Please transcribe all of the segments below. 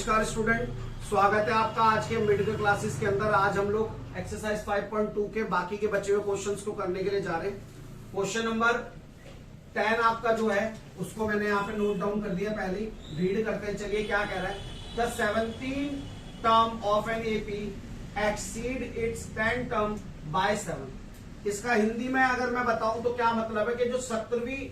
नमस्कार स्टूडेंट, स्वागत है आपका आज के मिड के क्लासेस के अंदर। आज हम लोग एक्सरसाइज 5.2 के बाकी के बचे हुए क्वेश्चंस को करने के लिए जा रहे हैं। क्वेश्चन नंबर 10 आपका जो है उसको मैंने यहाँ पे नोट डाउन कर दिया, पहले ही रीड करते हैं। चलिए क्या कह रहा है, the 17 term of an AP exceed it's 10 term by 7। इसका हिंदी में अगर मैं बताऊं तो क्या मतलब है कि जो 17वीं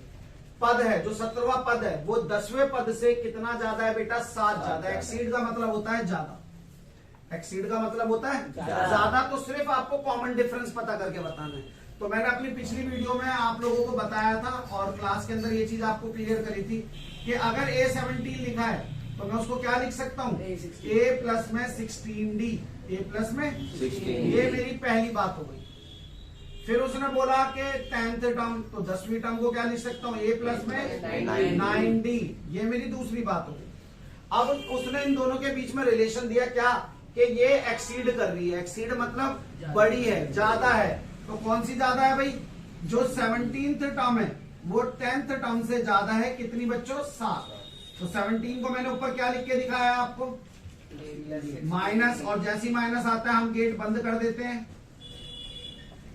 पद है, जो 17वां पद है वो 10वें पद से कितना ज्यादा है बेटा? 7 ज्यादा। एक्सीड का मतलब होता है ज्यादा। एक्सीड का मतलब होता है ज्यादा। तो सिर्फ आपको कॉमन डिफरेंस पता करके बताना है। तो मैंने अपनी पिछली वीडियो में आप लोगों को बताया था और क्लास के अंदर ये चीज आपको क्लियर करी थी कि अगर A17 लिखा है तो मैं उसको क्या लिख सकता हूँ? A प्लस में 16D। A प्लस में 16। ये मेरी पहली बात हो गई। फिर उसने बोला कि 10th टर्म, तो 10वीं टर्म को क्या लिख सकता हूँ? A प्लस में 9D। ये मेरी दूसरी बात हो गई। अब उसने इन दोनों के बीच में रिलेशन दिया क्या कि ये एक्सीड कर रही है। एक्सीड मतलब बड़ी है, ज्यादा है। तो कौन सी ज्यादा है भाई? जो 17th टर्म है वो 10th टर्म से ज्यादा है। कितनी बच्चों? 7। तो 17 को मैंने ऊपर क्या लिख के दिखाया आपको? माइनस। और जैसी माइनस आता है हम गेट बंद कर देते हैं,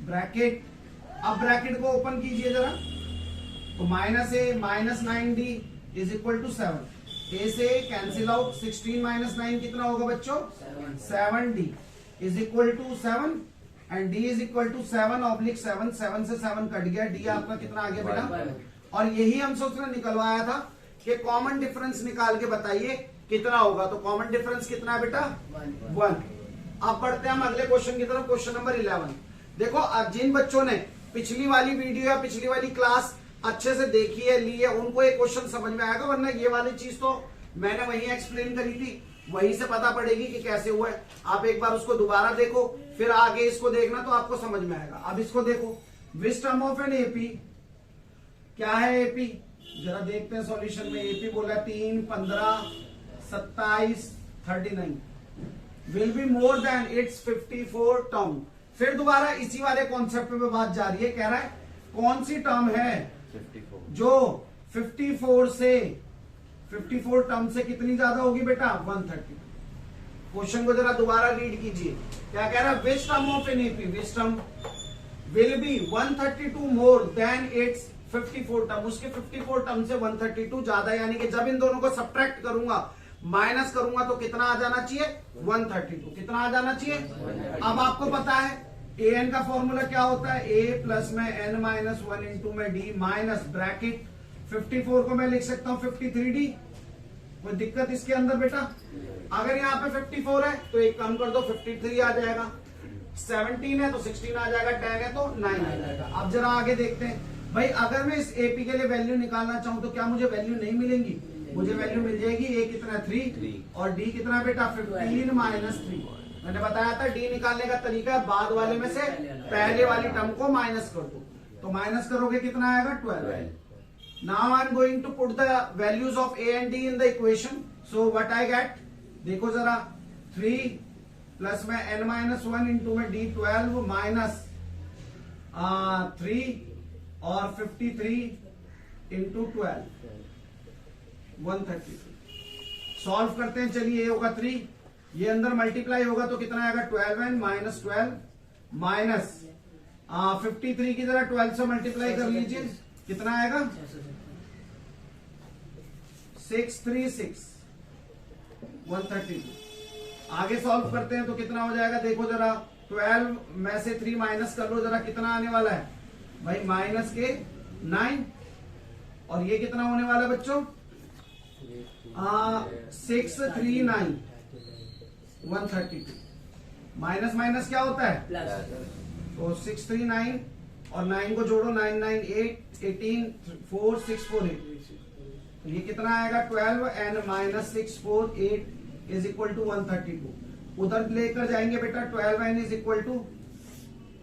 ब्रैकेट। अब ब्रैकेट को ओपन कीजिए जरा, तो minus A minus 9D is equal to 7। A से कैंसिल आउट, 16 माइनस 9 कितना होगा बच्चों? 7D is equal to 7 and D is equal to 7/7। 7 से 7 कट गया, D आपका कितना आ गया बेटा? और यही हमसे उसने निकलवाया था कि कॉमन डिफरेंस निकाल के बताइए कितना होगा। तो कॉमन डिफरेंस कितना है बेटा? 1। अब बढ़ते हैं हम अगले क्वेश्चन की तरफ। Question number 11। देखो, जिन बच्चों ने पिछली वाली वीडियो या पिछली वाली क्लास अच्छे से देखी है, ली है, उनको ये क्वेश्चन समझ में आएगा। वरना ये वाली चीज तो मैंने वही एक्सप्लेन करी थी, वहीं से पता पड़ेगी कि कैसे हुआ है। आप एक बार उसको दोबारा देखो, फिर आगे इसको देखना तो आपको समझ में आएगा। अब इसको देखो, which term of an AP. क्या है एपी? जरा देखते हैं सॉल्यूशन में। एपी बोला 3, 15, 27, 39 will be more than it's 54 term. फिर दोबारा इसी वाले कॉन्सेप्ट पे बात जा रही है। कह रहा है कौन सी टर्म है 54 जो 54 टर्म से कितनी ज्यादा होगी बेटा? 132। क्वेश्चन को जरा दोबारा रीड कीजिए। क्या कह रहा है? Which term of an AP, which term will be 132 more than it's 54 term. उसके 54 टर्म से 132 ज्यादा, यानी कि जब इन दोनों को सब्ट्रैक्ट करूंगा, माइनस करूंगा तो कितना आ जाना चाहिए? 132। कितना आ जाना चाहिए? अब आपको पता है an का फॉर्मूला क्या होता है? a प्लस में n माइनस 1 इंटू में d माइनस ब्रैकेट 54 को मैं लिख सकता हूं 53D। कोई दिक्कत इसके अंदर बेटा? अगर यहाँ पे 54 है तो एक कम कर दो, 53 आ जाएगा। 17 है तो 16 आ जाएगा, 10 है तो 9 आ जाएगा। अब जरा आगे देखते हैं भाई, अगर मैं इस एपी के लिए वैल्यू निकालना चाहूं तो क्या मुझे वैल्यू नहीं मिलेंगी? मुझे वैल्यू मिल जाएगी। ए कितना? 3 और डी कितना बेटा? 15 माइनस 3। मैंने बताया था डी निकालने का तरीका बाद वाले में से पहले वाली टर्म को माइनस कर दो। तो माइनस करोगे कितना आएगा? 12। Now I am going to put the values of A and D in the equation. So what I get, देखो जरा, 3 प्लस में n माइनस 1 इंटू में डी 12 माइनस 3 और 53 इंटू 12 132। सॉल्व करते हैं। चलिए, ये होगा 3, ये अंदर मल्टीप्लाई होगा तो कितना आएगा? 12n माइनस 12 माइनस 53 की तरह 12 से मल्टीप्लाई कर लीजिए, कितना आएगा? 636 132। आगे सॉल्व करते हैं तो कितना हो जाएगा? देखो जरा, 12 में से 3 माइनस कर लो जरा, कितना आने वाला है भाई? माइनस के 9। और ये कितना होने वाला है बच्चों? 639 132। माइनस माइनस क्या होता है? तो 639 और 9 को जोड़ो, 9 9 8 18 4 6 4 8। तो ये कितना आएगा? 12n minus 6 4 8 is equal to 132। उधर लेकर जाएंगे बेटा, 12n is equal to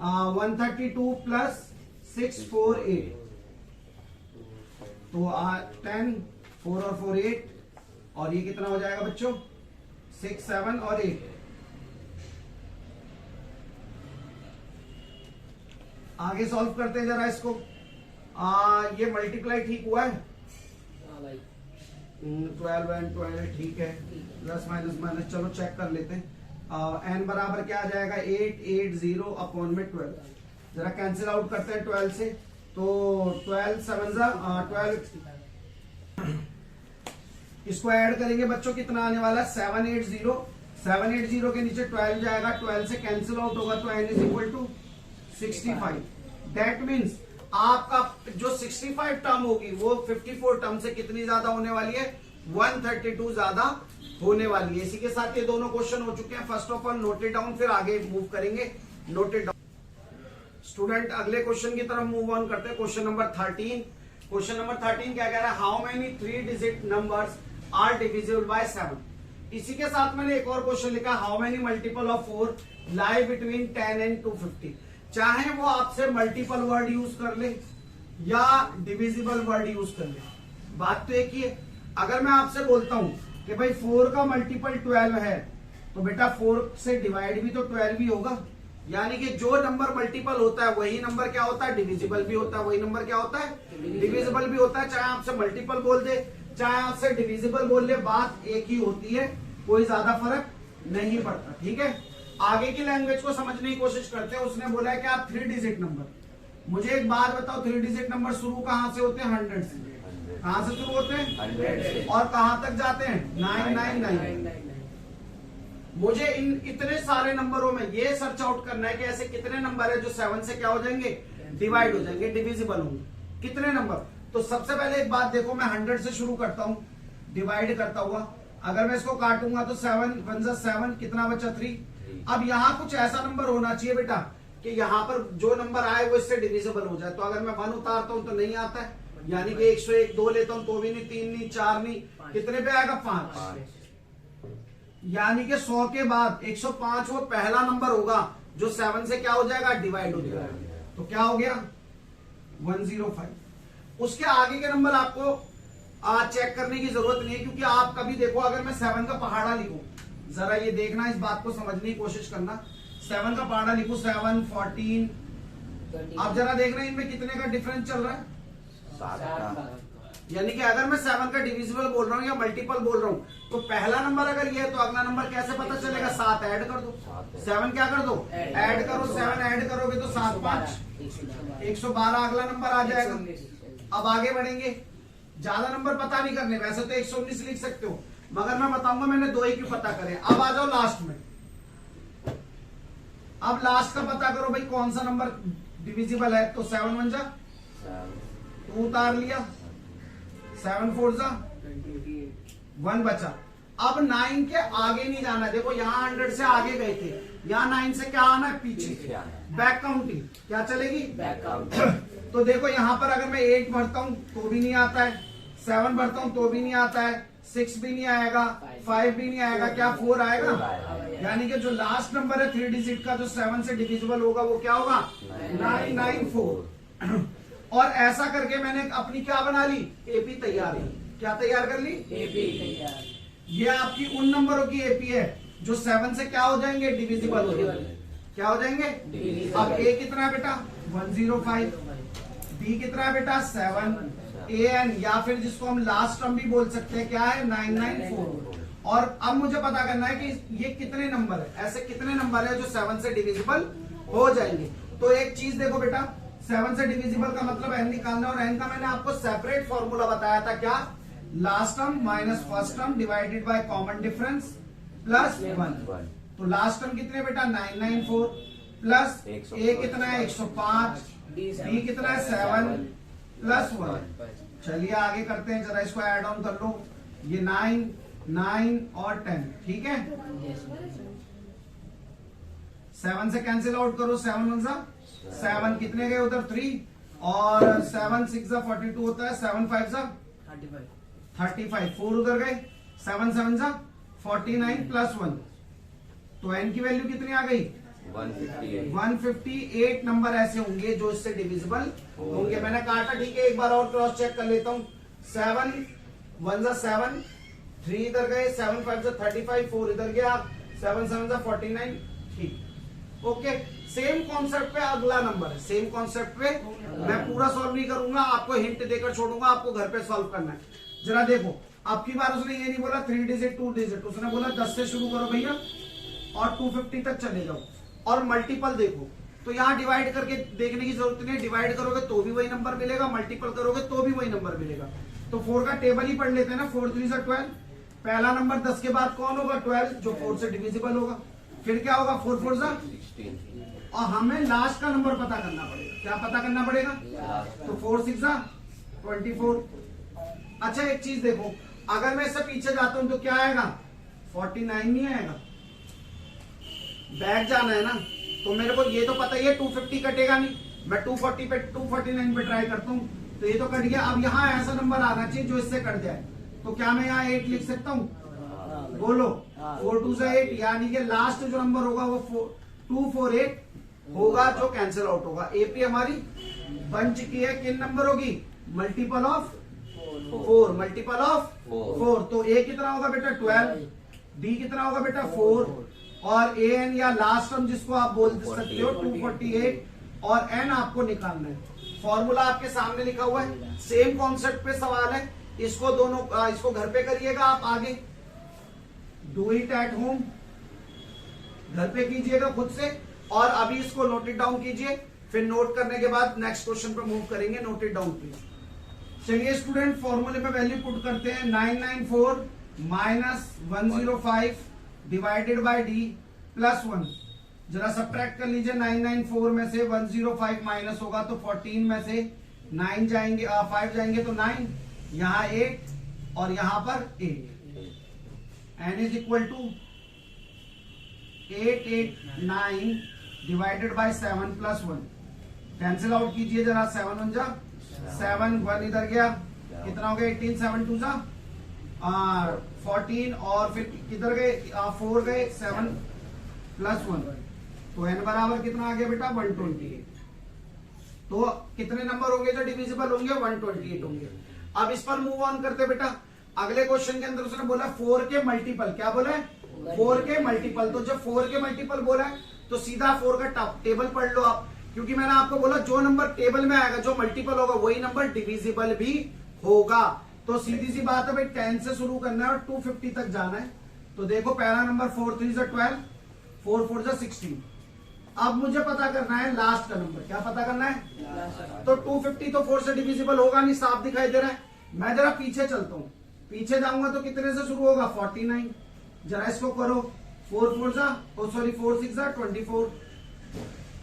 132 plus 6 4 8। तो 10 4 और 4 8 और ये कितना हो जाएगा बच्चों? 6 7 और 8। आगे सॉल्व करते हैं जरा इसको। ये मल्टीप्लाई ठीक हुआ है? 12 एंड 12 ठीक है, प्लस माइनस माइनस चलो चेक कर लेते हैं। n बराबर क्या आ जाएगा 880 अपॉन में 12, जरा कैंसिल आउट करते हैं 12 से, तो 12 7 12 इसको ऐड करेंगे बच्चों कितना आने वाला है 780, 780 के नीचे 12 जाएगा, 12 से कैंसिल आउट होगा तो n is equal to 65। That means आपका जो 65 टर्म होगी वो 54 टर्म से कितनी ज्यादा होने वाली है 132 ज्यादा होने वाली है। इसी के साथ ये दोनों क्वेश्चन हो चुके हैं। First of all note it down, फिर आगे मूव करेंगे। नोट इट डाउन स्टूडेंट, अगले क्वेश्चन की तरफ मूव ऑन करते हैं। Question number 13। क्वेश्चन नंबर 13 क्या कह रहा है, how many 3 digit numbers are divisible by 7। इसी के साथ मैंने एक और क्वेश्चन लिखा, how many multiple of 4 lie between 10 and 250। चाहे वो आपसे मल्टीपल वर्ड यूज कर ले या डिविजिबल वर्ड यूज कर ले, बात तो एक ही है। अगर मैं आपसे बोलता हूं कि भाई 4 का मल्टीपल 12 है, तो बेटा 4 से डिवाइड भी तो 12 भी होगा, यानी कि जो नंबर मल्टीपल होता है वही नंबर क्या होता है डिविजिबल भी होता है, वही नंबर क्या होता है डिविजिबल भी होता है। चाहे आपसे मल्टीपल बोल दे चाहे आपसे डिविजिबल बोल ले, बात एक ही होती है, कोई ज्यादा फर्क नहीं पड़ता। ठीक है, आगे की लैंग्वेज को समझने की कोशिश करते हैं। उसने बोला है कि आप 3 डिजिट नंबर, मुझे एक बात बताओ 3 डिजिट नंबर शुरू कहां से होते हैं 100 से, कहां से शुरू होते हैं 100 से, और कहां तक जाते हैं 999। मुझे इन इतने सारे नंबरों में ये सर्च आउट करना है कि ऐसे कितने नंबर है जो 7 से क्या हो जाएंगे डिवाइड हो जाएंगे, डिविजिबल होंगे, कितने नंबर। तो सबसे पहले एक बात देखो, मैं 100 से शुरू करता हूं डिवाइड करता हुआ, अगर मैं इसको काटूंगा तो 7 1 7 कितना बचा 3। अब यहाँ कुछ ऐसा नंबर होना चाहिए बेटा कि यहाँ पर जो नंबर आए वो इससे डिविजिबल हो जाए। तो अगर मैं 1 उतारता हूं तो नहीं आता है, यानी कि 101 2 लेता हूं तो भी नहीं, 3 नहीं 4 नहीं, कितने पे आएगा 5। यानी कि 100 के बाद 105 वो पहला नंबर होगा जो 7 से क्या हो जाएगा डिवाइड हो जाएगा। तो क्या हो गया 105। उसके आगे के नंबर आपको आज चेक करने की जरूरत नहीं है, क्योंकि आप कभी देखो अगर मैं 7 का पहाड़ा लिखूं, जरा ये देखना, इस बात को समझने की कोशिश करना। 7 का पहाड़ा लिखूं 7 14, अब जरा देखना इनमें कितने का डिफरेंस चल रहा है 7। यानी कि अगर मैं 7 का डिविजिबल बोल रहा हूँ या मल्टीपल बोल रहा हूँ, तो पहला नंबर अगर ये है तो अगला नंबर कैसे पता चलेगा 7 ऐड कर दो, 7 क्या कर दो ऐड करो, 7 ऐड करोगे तो 7 5 112 अगला नंबर आ जाएगा। अब आगे बढ़ेंगे, ज्यादा नंबर पता नहीं करने, वैसे तो 119 लिख सकते हो, मगर मैं बताऊंगा मैंने 2 ही क्यों पता करें। अब आ जाओ लास्ट में, अब लास्ट का पता करो भाई कौन सा नंबर डिविजिबल है। तो 7 1 जा 2 उतार लिया, 7 4 जा 1 बचा। अब 9 के आगे नहीं जाना, देखो यहाँ 100 से आगे गए थे, यहाँ 9 से क्या आना है पीछे, बैक काउंटिंग क्या चलेगी बैक काउंटिंग। तो देखो यहाँ पर अगर मैं 8 भरता हूं तो भी नहीं आता है, 7 भरता हूं तो भी नहीं आता है, 6 भी नहीं आएगा, 5 भी नहीं आएगा, क्या 4 आएगा। यानी कि जो लास्ट नंबर है 3 डिजिट का जो 7 से डिविजिबल होगा वो क्या होगा 994। और ऐसा करके मैंने अपनी क्या बना ली एपी तैयार है। क्या तैयार कर ली एपी तैयार। ये आपकी उन नंबरों की एपी है जो 7 से क्या हो जाएंगे डिविजिबल हो जाएंगे, क्या हो जाएंगे। अब ए कितना है बेटा 105, बी कितना है बेटा 7, एन या फिर जिसको हम लास्ट टर्म भी बोल सकते हैं क्या है 994। और अब मुझे पता करना है कि ये कितने नंबर है, ऐसे कितने नंबर है जो 7 से डिविजिबल हो जाएंगे। तो एक चीज देखो बेटा 7 से डिविजिबल का मतलब एन निकालना, और एन का मैंने आपको सेपरेट फॉर्मूला बताया था, क्या last term minus first term divided by common difference plus 1। तो लास्ट टर्म कितने बेटा 994 प्लस ए कितना है 105, बी कितना है 7 प्लस 1। चलिए आगे करते हैं, जरा इसको ऐड ऑन कर लो, ये 9 9 और 10 ठीक है। 7 से कैंसिल आउट करो, 7 1 जा 7, कितने गए उधर 3, और 7 6 जा 42 होता है, 7 5 जा 35, 4 उधर गए, 7 7 जा 49 प्लस 1। तो एन की वैल्यू कितनी आ गई 158 नंबर ऐसे होंगे जो इससे डिविजिबल होंगे। मैंने काटा ठीक है, एक बार और क्रॉस चेक कर लेता हूँ। 7 1 जा 7, 3 इधर गए, 7 5 जा 35, 4 इधर गया, 7 7 जा 49 ठीक। ओके, सेम कॉन्सेप्ट पे अगला नंबर है, सेम कॉन्सेप्ट पे मैं पूरा सॉल्व नहीं करूंगा, आपको हिंट देकर छोड़ूंगा, आपको घर पे सॉल्व करना है। जरा देखो अब की बार उसने ये नहीं बोला 3 डिजिट 2 डिजिट, उसने बोला 10 से शुरू करो भैया और 250 तक चले जाओ और मल्टीपल देखो। तो यहाँ डिवाइड करके देखने की जरूरत नहीं है, डिवाइड करोगे तो भी वही नंबर मिलेगा, मल्टीपल करोगे तो भी वही नंबर मिलेगा। तो 4 का टेबल ही पढ़ लेते हैं ना, 4 3 से 12। पहला नंबर 10 के बाद कौन होगा? 12, जो 4 से डिविजिबल होगा। फिर क्या होगा? 4 4 जा 16, और हमें लास्ट का नंबर पता करना पड़ेगा। क्या पता करना पड़ेगा? तो 4 6 जा 24। अच्छा एक चीज देखो, अगर मैं इससे पीछे जाता हूं तो क्या आएगा? 49 नहीं आएगा, बैक जाना है ना। तो मेरे को ये तो पता ही है 250 कटेगा नहीं, मैं 240 पे 249 पे ट्राई करता हूँ तो ये तो कट गया। अब यहाँ ऐसा नंबर आना चाहिए जो इससे कट जाए। तो क्या मैं यहाँ 8 लिख सकता हूँ? बोलो 4 2 से 8, यानी कि लास्ट जो नंबर होगा वो 248 होगा जो कैंसिल आउट होगा। एपी हमारी बन चुकी है। किन नंबर होगी? Multiple of 4, multiple of 4। तो ए कितना होगा बेटा? 12। डी कितना होगा बेटा? 4। और ए एन या लास्ट टर्म जिसको आप बोल सकते हो 248, और एन आपको निकालना है। फॉर्मूला आपके सामने लिखा हुआ है, सेम कॉन्सेप्ट पे सवाल है। इसको दोनों इसको घर पे करिएगा आप, आगे डू इट एट होम, घर पे कीजिएगा खुद से, और अभी इसको नोट इट डाउन कीजिए। फिर नोट करने के बाद नेक्स्ट क्वेश्चन पे मूव करेंगे। Note it down please. चलिए स्टूडेंट, फॉर्मूले में वैल्यू पुट करते हैं। 994 minus 105 divided by D plus 1। जरा सब्ट्रैक्ट कर लीजिए। 994 में से 105 माइनस होगा तो 14 में से 9 जाएंगे 5 जाएंगे तो 9, यहाँ 8 और यहाँ पर 8। N is equal to 889 divided by 7 plus 1। Cancel out कीजिए जरा। 7 1 जा 7, 1 इधर गया, कितना हो गया? 18, 7 2 जा 14, और फिर किधर गए? 4 गए, 7 प्लस 1, तो एन बराबर कितना आ गया बेटा? 128। तो कितने नंबर होंगे जो डिविजिबल होंगे? 128 होंगे। अब इस पर मूव ऑन करते बेटा। अगले क्वेश्चन के अंदर उसने बोला 4 के मल्टीपल। क्या बोला है? 4 के मल्टीपल। तो जब 4 के मल्टीपल बोला है तो सीधा 4 का टेबल पढ़ लो आप, क्योंकि मैंने आपको बोला जो नंबर टेबल में आएगा, जो मल्टीपल होगा, वही नंबर डिविजिबल भी होगा। तो सीधी सी बात है भाई, 10 से शुरू करना है और 250 तक जाना है। तो देखो पहला नंबर 4 3 से 12, 4 4 से 16। अब मुझे पता करना है लास्ट का नंबर। क्या पता करना है? तो 250 तो 4 से डिविजिबल होगा नहीं, साफ दिखाई दे रहा है। मैं जरा पीछे चलता हूँ, पीछे जाऊंगा तो कितने से शुरू होगा? 49। जरा इसको करो, 4 4 जा 4 6 जा 24।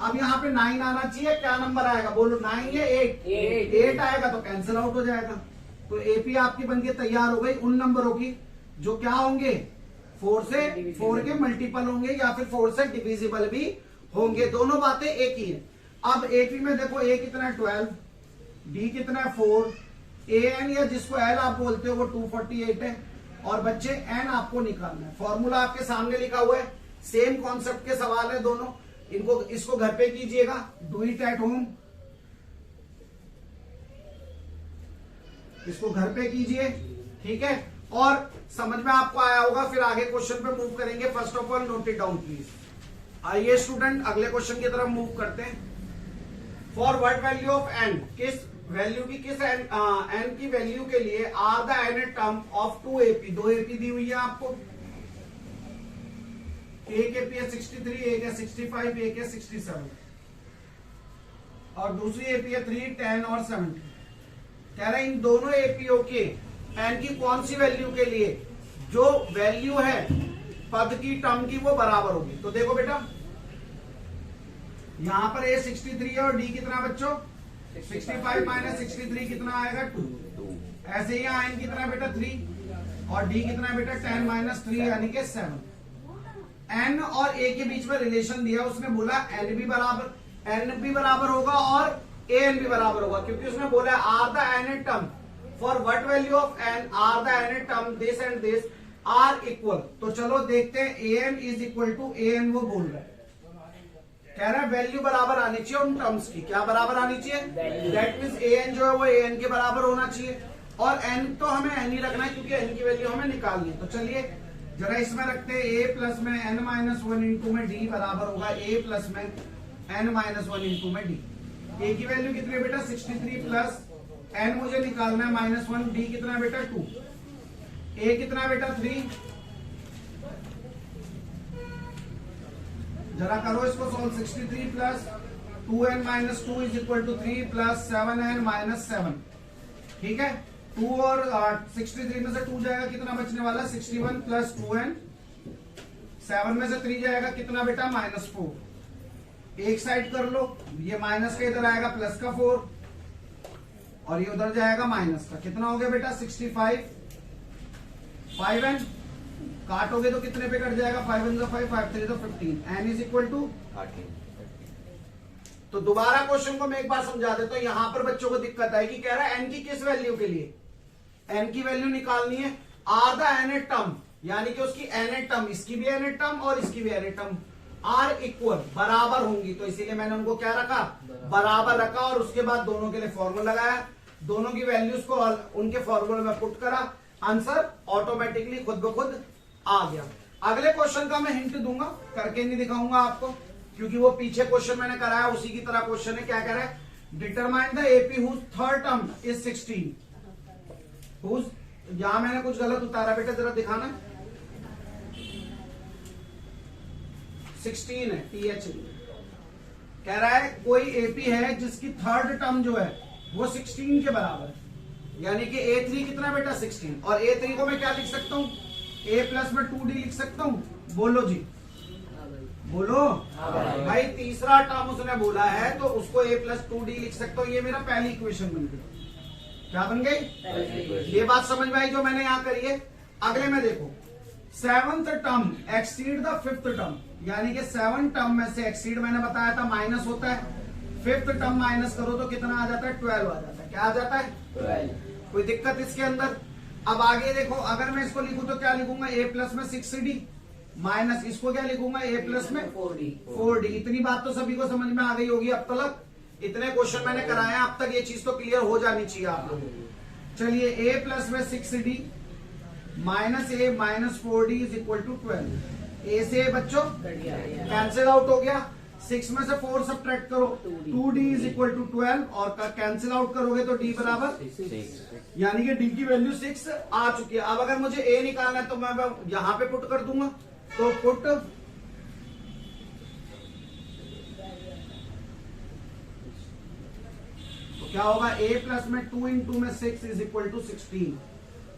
अब यहाँ पे 9 आना चाहिए। क्या नंबर आएगा? बोलो 9 या 8 आएगा तो कैंसिल आउट हो जाएगा। तो एपी आपकी बनके तैयार हो गई उन नंबरों की जो क्या होंगे? 4 के मल्टीपल होंगे या फिर 4 से डिविजिबल भी होंगे। दोनों बातें एक ही है। अब एपी में देखो, ए कितना है? 12, डी कितना है? 4, ए एन या जिसको एल आप बोलते हो वो 248 है, और बच्चे एन आपको निकालना है। फॉर्मूला आपके सामने लिखा हुआ है, सेम कॉन्सेप्ट के सवाल है दोनों। इसको घर पे कीजिएगा, डू इट एट होम, इसको घर पे कीजिए, ठीक है। और समझ में आपको आया होगा। फिर आगे क्वेश्चन पे मूव करेंगे। First of all note it down please. आइए स्टूडेंट अगले क्वेश्चन की तरफ मूव करते हैं। For what value of n, किस वैल्यू की, किस एन की वैल्यू के लिए are the n term of 2 AP, 2 AP दी हुई है आपको। एक एपी है 63, एक है 65, एक है 67, और दूसरी एपी है 3 10 और 70। कह रहे हैं इन दोनों एपीओ के एन की कौन सी वैल्यू के लिए जो वैल्यू है पद की, टर्म की, वो बराबर होगी। तो देखो बेटा, यहां पर ए 63 है और डी कितना बच्चों? 65 माइनस 63 कितना आएगा? 2। ऐसे ही यहाँ एन कितना बेटा? 3, और डी कितना बेटा? 10 माइनस 3 यानी कि 7। एन और ए के बीच में रिलेशन दिया, उसने बोला एन भी बराबर होगा और ए एन भी बराबर होगा, क्योंकि उसने बोला are the n term for what value of n are the n term this and this are equal. तो चलो देखते हैं, a n is equal to a n, वो बोल रहा है, कह रहा है वैल्यू बराबर आनी चाहिए उन टर्म्स की। क्या बराबर आनी चाहिए? दैट मीन्स ए एन जो है वो ए एन के बराबर होना चाहिए, और एन तो हमें एन ही रखना है क्योंकि एन की वैल्यू हमें निकालनी है। तो चलिए जरा इसमें रखते हैं, ए प्लस में एन माइनस 1 इंटू में डी बराबर होगा ए प्लस में एन माइनस 1 इंटू में डी। ए की वैल्यू कितनी है बेटा? 63 प्लस एन मुझे निकालना है -1, डी कितना है बेटा? 2। ए कितना बेटा 3, जरा करो इसको solve. 63 plus 2n minus 2 is equal to 3 plus 7n minus 7। ठीक है, 2 और 63 में से 2 जाएगा, कितना बचने वाला? 61 प्लस 2n, 7 में से 3 जाएगा, कितना बेटा? माइनस 4। एक साइड कर लो, ये माइनस का इधर आएगा प्लस का 4 और ये उधर जाएगा माइनस का। कितना हो गया बेटा? 65। 5n काटोगे तो कितने पे कट जाएगा? 5 1 5 5 3 15। n is equal to 13। तो दोबारा क्वेश्चन को मैं एक बार समझा देता हूं। यहां पर बच्चों को दिक्कत आएगी, कह रहा है n की किस वैल्यू के लिए? n की वैल्यू निकालनी है। आर द nth टर्म, यानी कि उसकी nth टर्म, इसकी भी nth टर्म और इसकी भी nth टर्म आर इक्वल, बराबर होंगी। तो इसीलिए मैंने उनको क्या रखा? बराबर रखा। और उसके बाद दोनों के लिए फॉर्मूला लगाया, दोनों की वैल्यूज को उनके फॉर्मूले में पुट करा, आंसर ऑटोमेटिकली खुद ब खुद आ गया। अगले क्वेश्चन का मैं हिंट दूंगा, करके नहीं दिखाऊंगा आपको, क्योंकि वो पीछे क्वेश्चन मैंने कराया उसी की तरह क्वेश्चन है। क्या कह रहा है? Determine the AP whose third term is 16। Whose, यहां मैंने कुछ गलत उतारा बेटा, जरा दिखाना। 16 है, TH। कह रहा है कोई एपी है जिसकी थर्ड टर्म जो है वो 16 के बराबर है, यानी कि A3 कितना बेटा? 16। और A3 को मैं क्या लिख सकता हूं? A प्लस में 2D लिख सकता हूं। बोलो जी, बोलो भाई। तीसरा टर्म उसने बोला है तो उसको A प्लस 2D लिख सकता हूं। ये मेरा पहली इक्वेशन बन गई। क्या बन गई? ये बात समझ में आई जो मैंने यहां करी है। अगले में देखो, 7th term exceed the 5th term, यानी कि 7 टर्म में से एक्सीड मैंने बताया था माइनस होता है, 5th टर्म माइनस करो तो कितना आ जाता है? 12 आ जाता है। क्या आ जाता है? 12। कोई दिक्कत इसके अंदर? अब आगे देखो, अगर मैं इसको लिखूं तो क्या लिखूंगा? A प्लस में 6D माइनस इसको क्या लिखूंगा? A प्लस में 4D। इतनी बात तो सभी को समझ में आ गई होगी अब तक। इतने क्वेश्चन मैंने कराए हैं अब तक, ये चीज तो क्लियर हो जानी चाहिए आप लोगों को। चलिए, A प्लस में 6D minus A minus 4D is equal to 12। A से बच्चों कैंसिल आउट हो गया। 6 में से 4 सब्ट्रैक्ट करो, 2D इज इक्वल टू 12 और कैंसिल आउट करोगे तो D बराबर 6, यानी कि D की वैल्यू 6 आ चुकी है। अब अगर मुझे A निकालना है तो मैं यहां पे पुट कर दूंगा, तो पुट तो क्या होगा? A प्लस में 2 इंटू में 6 इज इक्वल टू 16।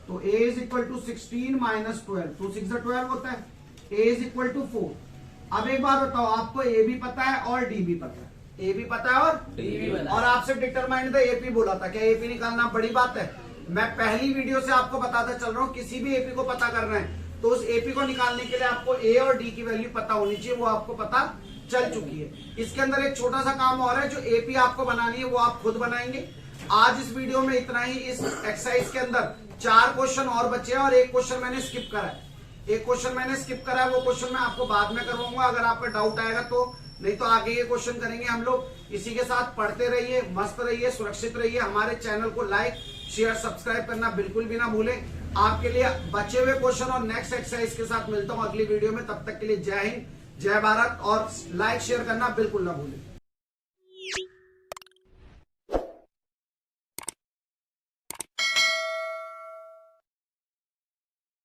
तो A is equal to 16 minus 12, 2 6 12 होता है। A is equal to 4। अब एक बार बताओ, आपको A भी पता है और D भी पता है। A भी पता है और D भी पता है। और आपसे डिटरमाइन द एपी बोला था। क्या एपी निकालना बड़ी बात है? मैं पहली वीडियो से आपको बताता चल रहा हूं, किसी भी एपी को पता करना है तो उस एपी को निकालने के लिए आपको A और D की वैल्यू पता होनी चाहिए। वो आपको पता चल चुकी है। इसके अंदर एक छोटा सा काम और है, जो एपी आपको बनानी है वो आप खुद बनाएंगे। आज इस वीडियो में इतना ही। इस एक्सरसाइज के अंदर 4 क्वेश्चन और बचे हैं और एक क्वेश्चन मैंने स्किप करा है। एक क्वेश्चन मैंने स्किप करा है, वो क्वेश्चन मैं आपको बाद में करवाऊंगा अगर आपका डाउट आएगा तो, नहीं तो आगे ये क्वेश्चन करेंगे हम लोग। इसी के साथ पढ़ते रहिए, मस्त रहिए, सुरक्षित रहिए। हमारे चैनल को लाइक शेयर सब्सक्राइब करना बिल्कुल भी ना भूलें। आपके लिए बचे हुए क्वेश्चन और नेक्स्ट एक्सरसाइज के साथ मिलता हूं अगली वीडियो में। तब तक के लिए जय हिंद, जय भारत, और लाइक शेयर करना बिल्कुल ना भूलें।